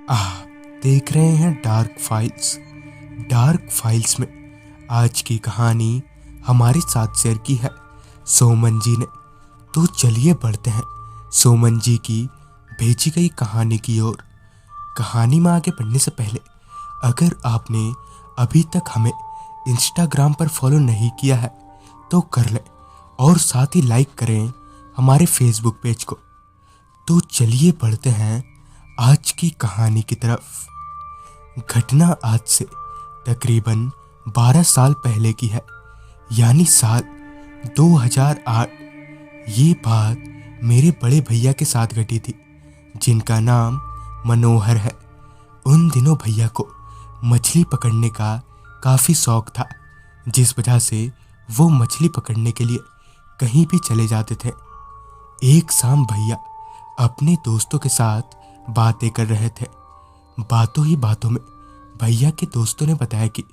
आप देख रहे हैं डार्क फाइल्स। डार्क फाइल्स में आज की कहानी हमारे साथ शेयर की है सोमन जी ने। तो चलिए बढ़ते हैं सोमन जी की भेजी गई कहानी की ओर। कहानी में आगे बढ़ने से पहले अगर आपने अभी तक हमें इंस्टाग्राम पर फॉलो नहीं किया है तो कर लें और साथ ही लाइक करें हमारे फेसबुक पेज को। तो चलिए बढ़ते हैं आज की कहानी की तरफ। घटना आज से तकरीबन 12 साल पहले की है, यानी साल 2008। ये बात मेरे बड़े भैया के साथ घटी थी जिनका नाम मनोहर है। उन दिनों भैया को मछली पकड़ने का काफ़ी शौक था, जिस वजह से वो मछली पकड़ने के लिए कहीं भी चले जाते थे। एक शाम भैया अपने दोस्तों के साथ बातें कर रहे थे। बातों ही बातों में भैया के दोस्तों ने बताया कि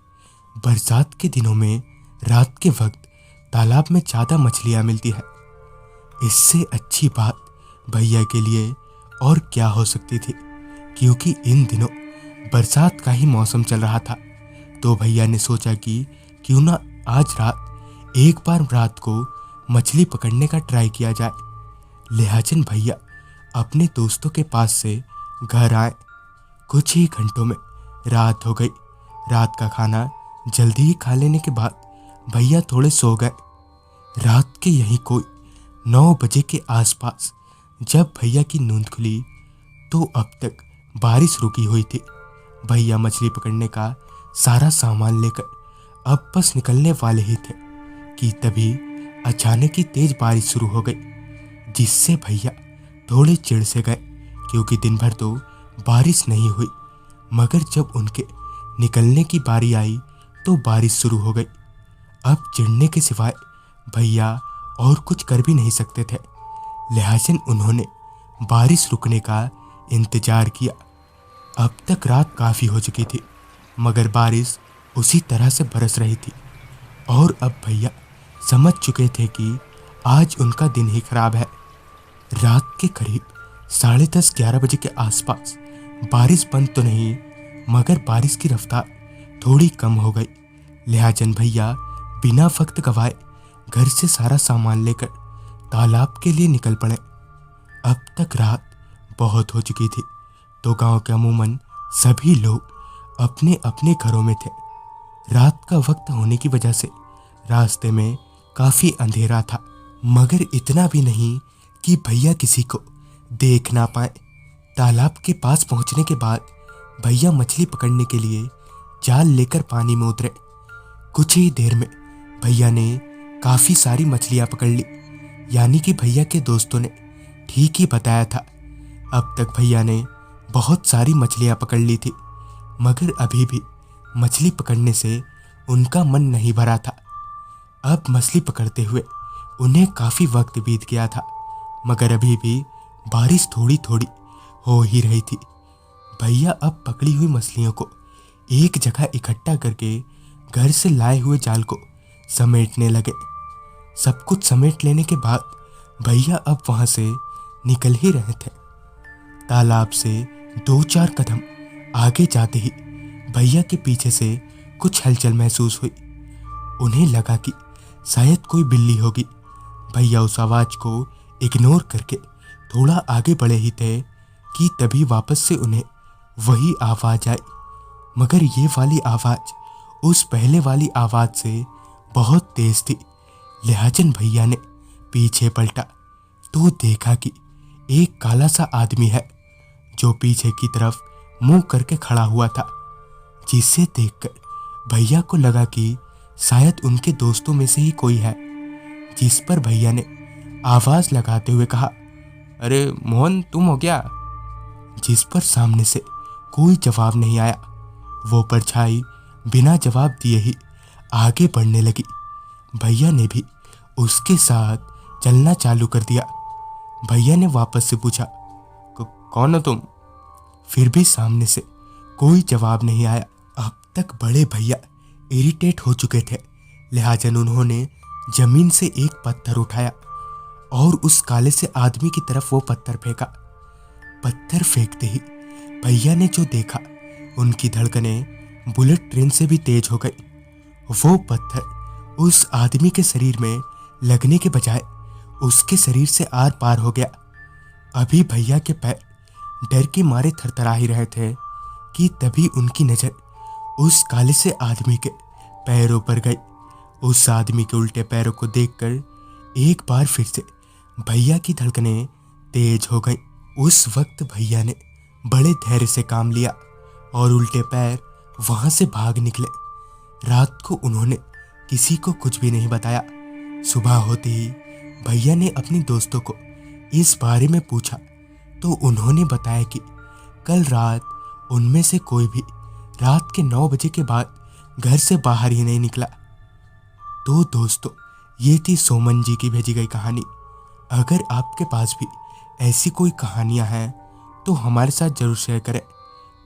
बरसात के दिनों में रात के वक्त तालाब में ज़्यादा मछलियाँ मिलती है। इससे अच्छी बात भैया के लिए और क्या हो सकती थी, क्योंकि इन दिनों बरसात का ही मौसम चल रहा था। तो भैया ने सोचा कि क्यों ना आज रात एक बार रात को मछली पकड़ने का ट्राई किया जाए। लिहाजन भैया अपने दोस्तों के पास से घर आए। कुछ ही घंटों में रात हो गई। रात का खाना जल्दी ही खा लेने के बाद भैया थोड़े सो गए। रात के यही कोई 9 बजे के आसपास जब भैया की नींद खुली तो अब तक बारिश रुकी हुई थी। भैया मछली पकड़ने का सारा सामान लेकर अब बस निकलने वाले ही थे कि तभी अचानक ही तेज बारिश शुरू हो गई, जिससे भैया थोड़े चिढ़ से गए, क्योंकि दिन भर तो बारिश नहीं हुई। मगर जब उनके निकलने की बारी आई तो बारिश शुरू हो गई। अब चिढ़ने के सिवाय भैया और कुछ कर भी नहीं सकते थे। लिहाजन उन्होंने बारिश रुकने का इंतजार किया। अब तक रात काफ़ी हो चुकी थी, मगर बारिश उसी तरह से बरस रही थी और अब भैया समझ चुके थे कि आज उनका दिन ही खराब है। रात के करीब 10:30-11 बजे के आसपास बारिश बंद तो नहीं, मगर बारिश की रफ्तार थोड़ी कम हो गई। लिहाजन भैया बिना वक्त गवाए घर से सारा सामान लेकर तालाब के लिए निकल पड़े। अब तक रात बहुत हो चुकी थी, तो गांव के अमूमन सभी लोग अपने अपने घरों में थे। रात का वक्त होने की वजह से रास्ते में काफ़ी अंधेरा था, मगर इतना भी नहीं कि भैया किसी को देख ना पाए। तालाब के पास पहुंचने के बाद भैया मछली पकड़ने के लिए जाल लेकर पानी में उतरे। कुछ ही देर में भैया ने काफ़ी सारी मछलियां पकड़ ली, यानी कि भैया के दोस्तों ने ठीक ही बताया था। अब तक भैया ने बहुत सारी मछलियां पकड़ ली थी, मगर अभी भी मछली पकड़ने से उनका मन नहीं भरा था। अब मछली पकड़ते हुए उन्हें काफ़ी वक्त बीत गया था, मगर अभी भी बारिश थोड़ी थोड़ी हो ही रही थी। भैया अब पकड़ी हुई मछलियों को एक जगह इकट्ठा करके घर से लाए हुए जाल को समेटने लगे। सब कुछ समेट लेने के बाद भैया अब वहां से निकल ही रहे थे। तालाब से 2-4 कदम आगे जाते ही भैया के पीछे से कुछ हलचल महसूस हुई। उन्हें लगा कि शायद कोई बिल्ली होगी। भैया उस आवाज़ को इग्नोर करके थोड़ा आगे बढ़े ही थे कि तभी वापस से उन्हें वही आवाज़ आई, मगर ये वाली आवाज़ उस पहले वाली आवाज़ से बहुत तेज़ थी। लिहाजन भैया ने पीछे पलटा तो देखा कि एक काला सा आदमी है जो पीछे की तरफ मुंह करके खड़ा हुआ था, जिसे देखकर भैया को लगा कि शायद उनके दोस्तों में से ही कोई है। जिस पर भैया ने आवाज़ लगाते हुए कहा, अरे मोहन, तुम हो क्या? जिस पर सामने से कोई जवाब नहीं आया। वो परछाई बिना जवाब दिए ही आगे बढ़ने लगी। भैया ने भी उसके साथ चलना चालू कर दिया। भैया ने वापस से पूछा, कौन हो तुम? फिर भी सामने से कोई जवाब नहीं आया। अब तक बड़े भैया इरिटेट हो चुके थे, लिहाजन उन्होंने जमीन से एक पत्थर उठाया और उस काले से आदमी की तरफ वो पत्थर फेंका। पत्थर फेंकते ही भैया ने जो देखा, उनकी धड़कनें बुलेट ट्रेन से भी तेज हो गई। वो पत्थर उस आदमी के शरीर में लगने के बजाय उसके शरीर से आर पार हो गया। अभी भैया के पैर डर के मारे थरथरा ही रहे थे कि तभी उनकी नजर उस काले से आदमी के पैरों पर गई। उस आदमी के उल्टे पैरों को देखकर एक बार फिर से भैया की धड़कनें तेज हो गई। उस वक्त भैया ने बड़े धैर्य से काम लिया और उल्टे पैर वहां से भाग निकले। रात को उन्होंने किसी को कुछ भी नहीं बताया। सुबह होते ही भैया ने अपने दोस्तों को इस बारे में पूछा तो उन्होंने बताया कि कल रात उनमें से कोई भी रात के 9 बजे के बाद घर से बाहर ही नहीं निकला। तो दोस्तों, ये थी सोमन जी की भेजी गई कहानी। अगर आपके पास भी ऐसी कोई कहानियां हैं तो हमारे साथ जरूर शेयर करें।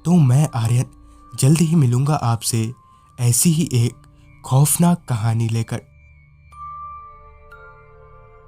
तो मैं आर्यन जल्द ही मिलूंगा आपसे ऐसी ही एक खौफनाक कहानी लेकर।